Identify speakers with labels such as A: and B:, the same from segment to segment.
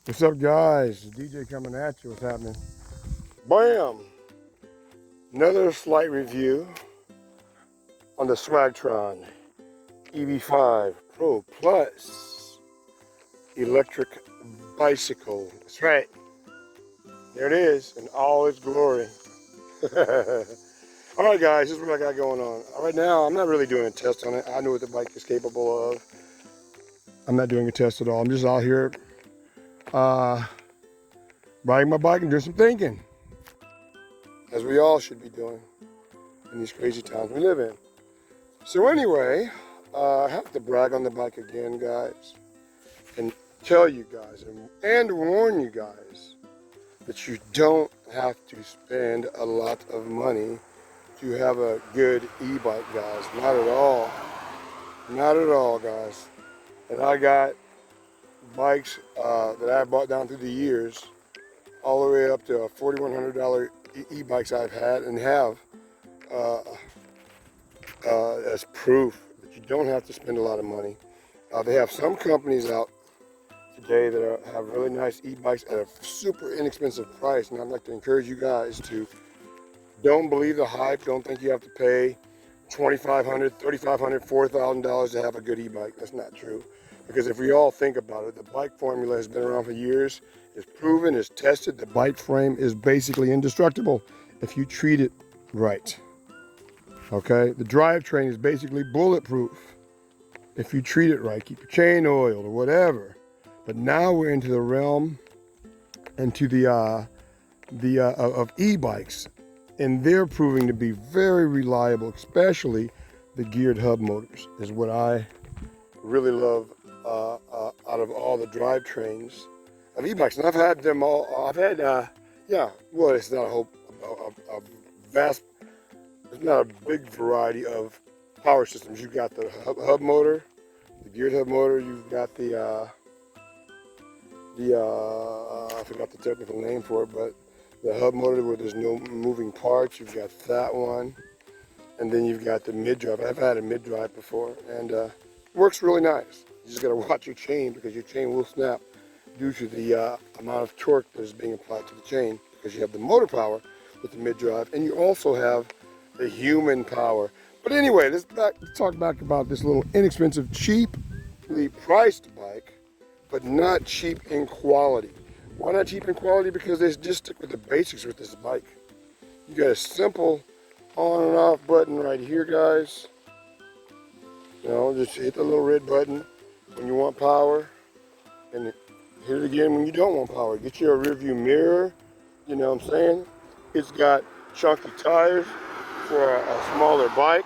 A: What's up, guys? DJ coming at you. What's happening? Bam! Another slight review on the Swagtron Eb5 Pro Plus electric bicycle. That's right. There it is in all its glory. All right, guys, this is what I got going on. Right now, I'm not really doing a test on it. I know what the bike is capable of. I'm not doing a test at all. I'm just out here riding my bike and doing some thinking, as we all should be doing in these crazy times we live in. So anyway, I have to brag on the bike again, guys, and tell you guys and warn you guys that you don't have to spend a lot of money to have a good e-bike, guys. Not at all. Not at all, guys. And I got bikes that I bought down through the years, all the way up to $4,100 e-bikes I've had and have as proof that you don't have to spend a lot of money. They have some companies out today that have really nice e-bikes at a super inexpensive price, and I'd like to encourage you guys to don't believe the hype. Don't think you have to pay $2,500, $3,500, $4,000 to have a good e-bike. That's not true. Because if we all think about it, the bike formula has been around for years. It's proven, it's tested. The bike frame is basically indestructible if you treat it right. Okay? The drivetrain is basically bulletproof if you treat it right. Keep your chain oiled or whatever. But now we're into the realm into of e-bikes, and they're proving to be very reliable, especially the geared hub motors is what I really love out of all the drivetrains of e-bikes. And I've had them all. I've had, well, it's not a vast, it's not a big variety of power systems. You've got the hub motor, the geared hub motor. You've got I forgot the technical name for it, but the hub motor where there's no moving parts. You've got that one, and then you've got the mid-drive. I've had a mid-drive before, and it works really nice. You just got to watch your chain, because your chain will snap due to the amount of torque that is being applied to the chain, because you have the motor power with the mid-drive, and you also have the human power. But anyway, let's talk back about this little inexpensive, cheaply priced bike, but not cheap in quality. Why not cheap in quality? Because they just stick with the basics with this bike. You got a simple on and off button right here, guys. You know, just hit the little red button when you want power, and hit it again when you don't want power. Get you a rear view mirror, you know what I'm saying? It's got chunky tires for a smaller bike.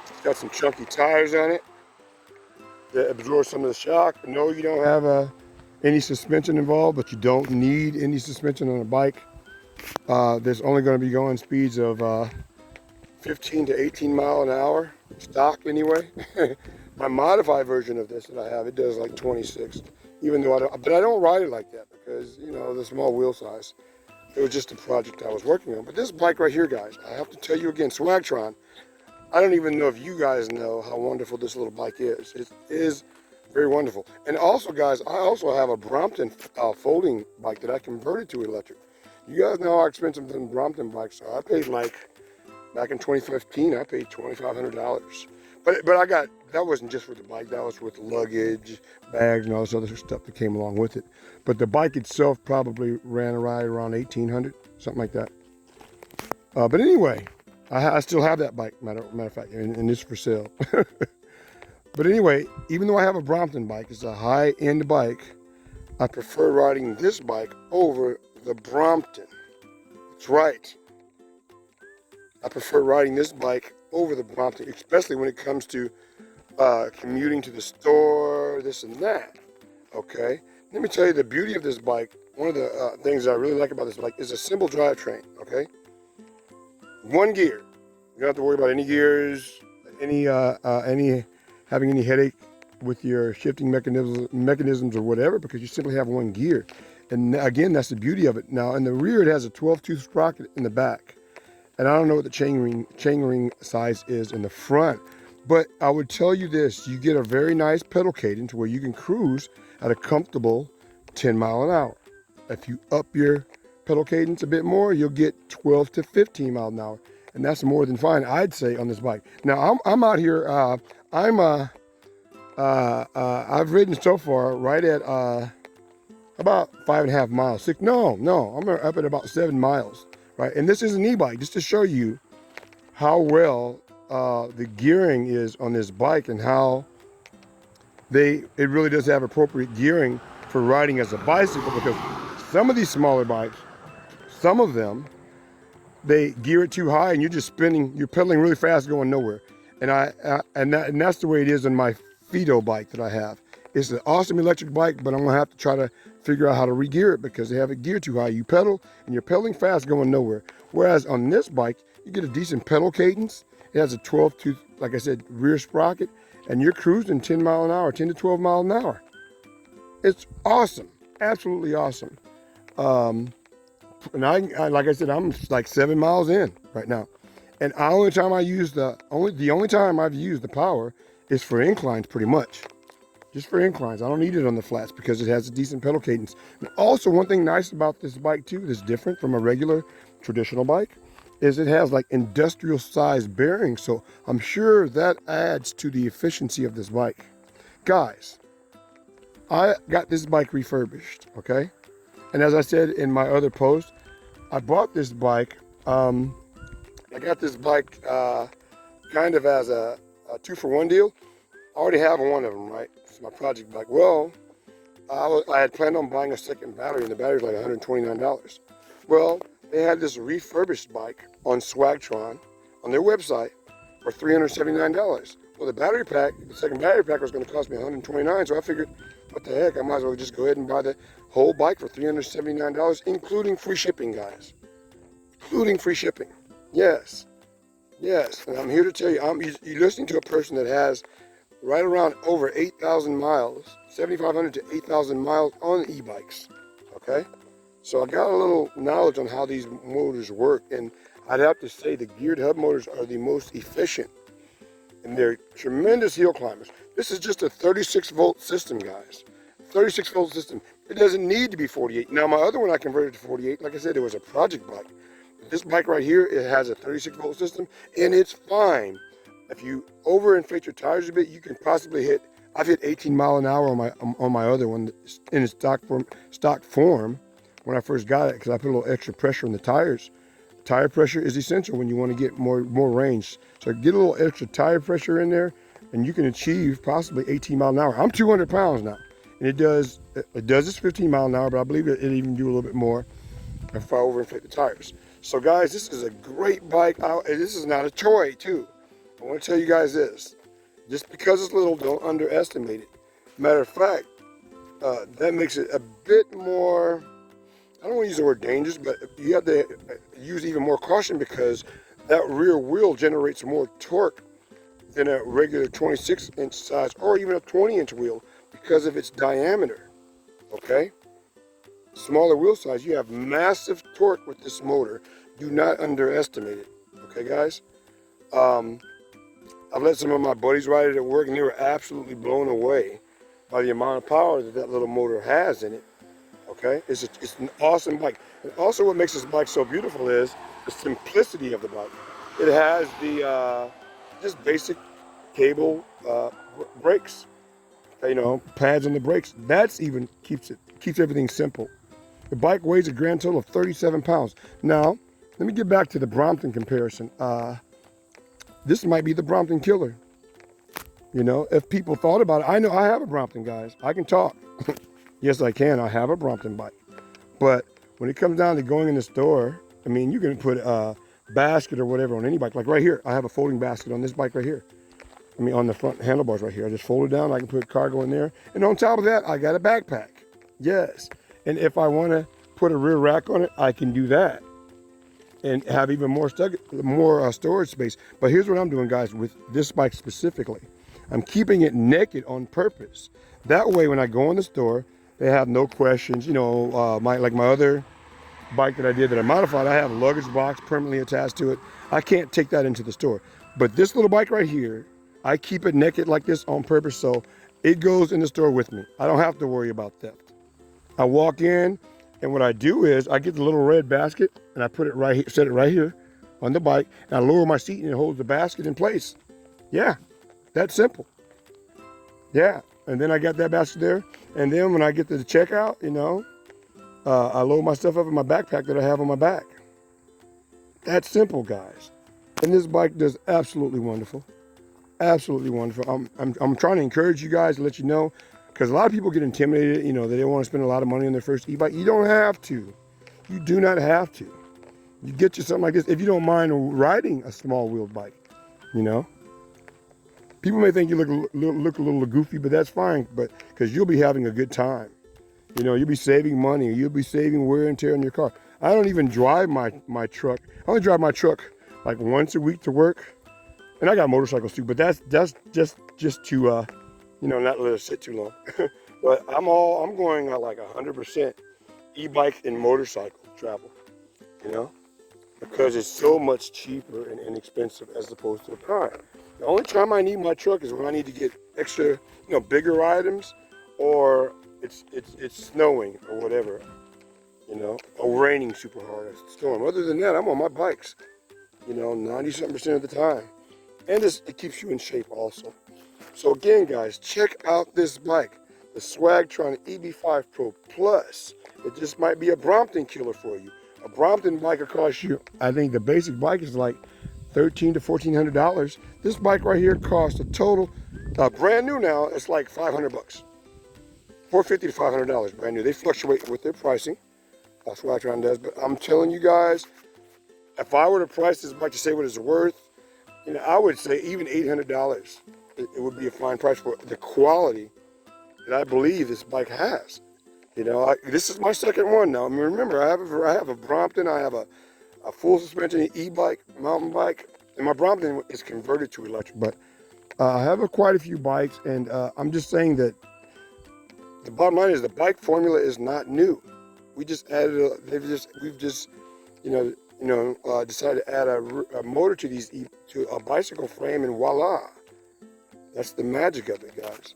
A: It's got some chunky tires on it that absorb some of the shock. No, you don't have any suspension involved, but you don't need any suspension on a bike. There's only going to be going speeds of 15 to 18 mile an hour, stock anyway. My modified version of this that I have, it does like 26, even though I don't ride it like that because, you know, the small wheel size. It was just a project I was working on. But this bike right here, guys, I have to tell you again, Swagtron, I don't even know if you guys know how wonderful this little bike is. It is very wonderful. And also, guys, I also have a Brompton folding bike that I converted to electric. You guys know how expensive them Brompton bikes are. I paid back in 2015, I paid $2,500. But I got, that wasn't just for the bike, that was with luggage, bags, and all this other stuff that came along with it. But the bike itself probably ran right around $1,800, something like that. But anyway, I still have that bike, matter of fact, and it's for sale. But anyway, even though I have a Brompton bike, it's a high-end bike, I prefer riding this bike over the Brompton. That's right. I prefer riding this bike over the Brompton, especially when it comes to commuting to the store, this and that. Okay? Let me tell you the beauty of this bike. One of the things I really like about this bike is a simple drivetrain. Okay? One gear. You don't have to worry about any gears, having any headache with your shifting mechanisms or whatever, because you simply have one gear. And again, that's the beauty of it. Now, in the rear, it has a 12-tooth sprocket in the back. And I don't know what the chainring size is in the front, but I would tell you this: you get a very nice pedal cadence where you can cruise at a comfortable 10 mile an hour. If you up your pedal cadence a bit more, you'll get 12 to 15 miles an hour. And that's more than fine, I'd say, on this bike. Now, I'm out here, I've ridden so far right at about 5.5 miles. I'm up at about 7 miles, right? And this is an e-bike, just to show you how well the gearing is on this bike and how it really does have appropriate gearing for riding as a bicycle, because some of these smaller bikes, some of them, they gear it too high and you're just spinning, you're pedaling really fast going nowhere. And that's the way it is on my Fido bike that I have. It's an awesome electric bike, but I'm gonna have to try to figure out how to re-gear it because they have it geared too high. You pedal and you're pedaling fast going nowhere. Whereas on this bike, you get a decent pedal cadence. It has a 12 tooth, like I said, rear sprocket, and you're cruising 10 mile an hour, 10 to 12 mile an hour. It's awesome, absolutely awesome. And like I said, I'm like 7 miles in right now. And the only time I've used the power is for inclines, pretty much. Just for inclines. I don't need it on the flats because it has a decent pedal cadence. And also, one thing nice about this bike too, that's different from a regular traditional bike, is it has like industrial size bearings. So I'm sure that adds to the efficiency of this bike. Guys, I got this bike refurbished, okay? And as I said in my other post, I bought this bike. I got this bike kind of as a 2-for-1 deal. I already have one of them, right? It's my project bike. Well, I had planned on buying a second battery, and the battery's like $129. Well, they had this refurbished bike on Swagtron on their website for $379. Well, the second battery pack was going to cost me $129, so I figured, what the heck, I might as well just go ahead and buy the whole bike for $379, including free shipping, guys. Including free shipping. Yes. Yes. And I'm here to tell you, you're listening to a person that has right around over 8,000 miles, 7,500 to 8,000 miles on e-bikes. Okay? So I got a little knowledge on how these motors work, and I'd have to say the geared hub motors are the most efficient, and they're tremendous hill climbers. This is just a 36 volt system, guys. 36 volt system. It doesn't need to be 48. Now my other one I converted to 48. Like I said, it was a project bike. But this bike right here, it has a 36 volt system, and it's fine. If you overinflate your tires a bit, you can possibly I've hit 18 mile an hour on my other one in its stock form when I first got it, because I put a little extra pressure on the tires. Tire pressure is essential when you want to get more range. So get a little extra tire pressure in there, and you can achieve possibly 18 mile an hour. I'm 200 pounds now, and it does this 15 mile an hour, but I believe it even do a little bit more if I overinflate the tires. So guys, this is a great bike. This is not a toy too. I want to tell you guys this. Just because it's little, don't underestimate it. Matter of fact, that makes it a bit more, I don't want to use the word dangerous, but you have to use even more caution, because that rear wheel generates more torque than a regular 26-inch size or even a 20-inch wheel because of its diameter, okay? Smaller wheel size, you have massive torque with this motor. Do not underestimate it, okay, guys? I've let some of my buddies ride it at work, and they were absolutely blown away by the amount of power that little motor has in it. Okay, it's an awesome bike. And also, what makes this bike so beautiful is the simplicity of the bike. It has the just basic cable brakes, pads on the brakes. That's even keeps everything simple. The bike weighs a grand total of 37 pounds. Now, let me get back to the Brompton comparison. This might be the Brompton killer. If people thought about it, I know I have a Brompton, guys. I can talk. Yes, I can. I have a Brompton bike. But when it comes down to going in the store, I mean, you can put a basket or whatever on any bike. Like right here, I have a folding basket on this bike right here. I mean, on the front handlebars right here. I just fold it down. I can put cargo in there. And on top of that, I got a backpack. Yes. And if I want to put a rear rack on it, I can do that and have even more storage space. But here's what I'm doing, guys, with this bike specifically. I'm keeping it naked on purpose. That way, when I go in the store, they have no questions. Like my other bike that I modified, I have a luggage box permanently attached to it. I can't take that into the store. But this little bike right here, I keep it naked like this on purpose, so it goes in the store with me. I don't have to worry about theft. I walk in, and what I do is I get the little red basket and I put it right here, set it right here on the bike, and I lower my seat and it holds the basket in place. Yeah, that's simple. Yeah, and then I got that basket there, and then when I get to the checkout, you know, I load my stuff up in my backpack that I have on my back. That's simple, guys. And this bike does absolutely wonderful. Absolutely wonderful. I'm trying to encourage you guys to let you know, because a lot of people get intimidated, you know, they don't want to spend a lot of money on their first e-bike. You don't have to. You do not have to. You get you something like this if you don't mind riding a small wheeled bike, you know. People may think you look a little goofy, but that's fine, but because you'll be having a good time. You know, you'll be saving money, you'll be saving wear and tear on your car. I don't even drive my truck. I only drive my truck like once a week to work. And I got motorcycles too, but that's just to you know, not let it sit too long. But I'm going like 100% e-bike and motorcycle travel, you know, because it's so much cheaper and inexpensive as opposed to a car. The only time I need my truck is when I need to get extra, you know, bigger items, or it's snowing or whatever, you know, or raining super hard, a storm. Other than that, I'm on my bikes, you know, 90-something% of the time. And it keeps you in shape also. So again, guys, check out this bike, the Swagtron Eb5 Pro Plus. It just might be a Brompton killer for you. A Brompton bike will cost you, I think the basic bike is like $1,300 to $1,400. This bike right here costs a total, brand new now, it's like $500. $450 to $500 brand new. They fluctuate with their pricing. Swagtron does, but I'm telling you guys, if I were to price this bike to say what it's worth, you know, I would say even $800, it would be a fine price for the quality that I believe this bike has. You know, this is my second one now. I mean, remember, I have a Brompton, I have a full suspension e-bike, mountain bike, and my Brompton is converted to electric. But I have quite a few bikes, and I'm just saying that the bottom line is the bike formula is not new. We just added, we've just, you know, decided to add a motor to to a bicycle frame, and voila. That's the magic of it, guys.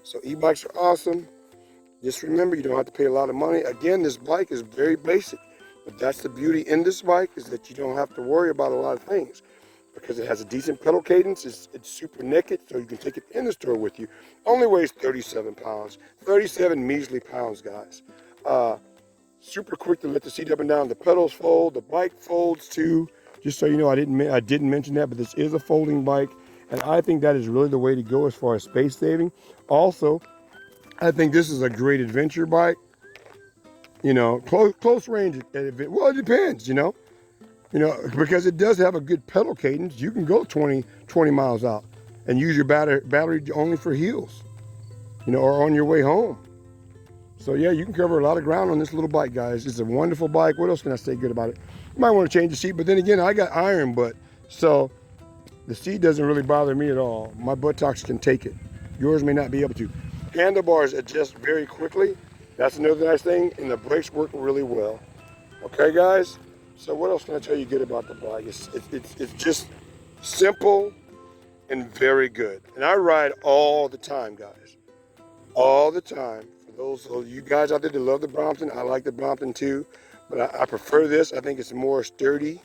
A: So e-bikes are awesome. Just remember, you don't have to pay a lot of money. Again, this bike is very basic, but that's the beauty in this bike, is that you don't have to worry about a lot of things, because it has a decent pedal cadence. It's super naked, so you can take it in the store with you. Only weighs 37 pounds, 37 measly pounds, guys. Super quick to lift the seat up and down. The pedals fold, the bike folds too. Just so you know, I didn't mention that, but this is a folding bike, and I think that is really the way to go as far as space saving. Also, I think this is a great adventure bike. You know, close range. Well, it depends. You know, because it does have a good pedal cadence. You can go 20 miles out and use your battery only for hills. You know, or on your way home. So yeah, you can cover a lot of ground on this little bike, guys. It's a wonderful bike. What else can I say good about it? You might want to change the seat, but then again, I got iron butt, so the seat doesn't really bother me at all. My buttocks can take it. Yours may not be able to. Handlebars adjust very quickly. That's another nice thing, and the brakes work really well. Okay, guys? So what else can I tell you good about the bike? It's just simple and very good. And I ride all the time, guys. All the time. Those of you guys out there that love the Brompton, I like the Brompton too, but I prefer this. I think it's more sturdy.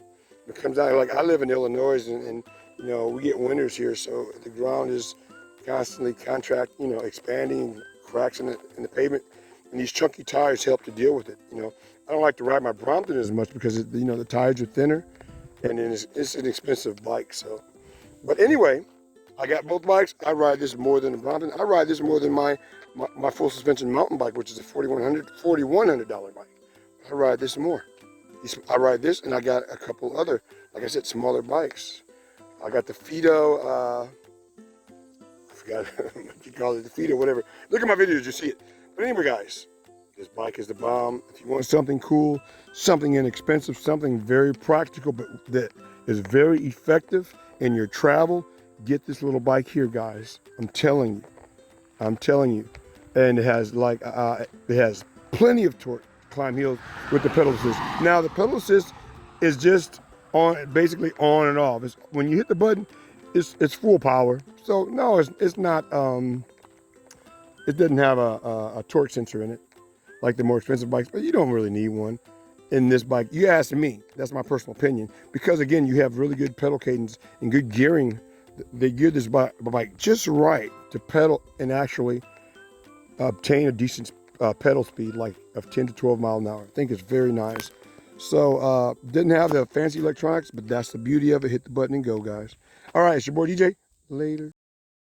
A: It comes out, like I live in Illinois, and you know, we get winters here, so the ground is constantly expanding, cracks in the pavement, and these chunky tires help to deal with it. You know, I don't like to ride my Brompton as much because the tires are thinner, and it's an expensive bike. So, but anyway, I got both bikes. I ride this more than the Brompton. I ride this more than my full suspension mountain bike, which is a $4,100 bike. I ride this more. I ride this, and I got a couple other, like I said, smaller bikes. I got the Fido, I forgot what you call it, the Fido, whatever. Look at my videos, you see it. But anyway, guys, this bike is the bomb. If you want something cool, something inexpensive, something very practical, but that is very effective in your travel, get this little bike here, guys. I'm telling you. And it has plenty of torque to climb hills with the pedal assist. Now the pedal assist is just basically on and off. When you hit the button, it's full power. So no, it's not. It doesn't have a torque sensor in it. like the more expensive bikes, but you don't really need one in this bike. You asked me, that's my personal opinion, because again, you have really good pedal cadence and good gearing. They gear this bike just right to pedal and actually obtain a decent pedal speed, like of 10 to 12 miles an hour. I think it's very nice. So didn't have the fancy electronics, but that's the beauty of it. Hit the button and go, guys. All right, it's your boy DJ. Later.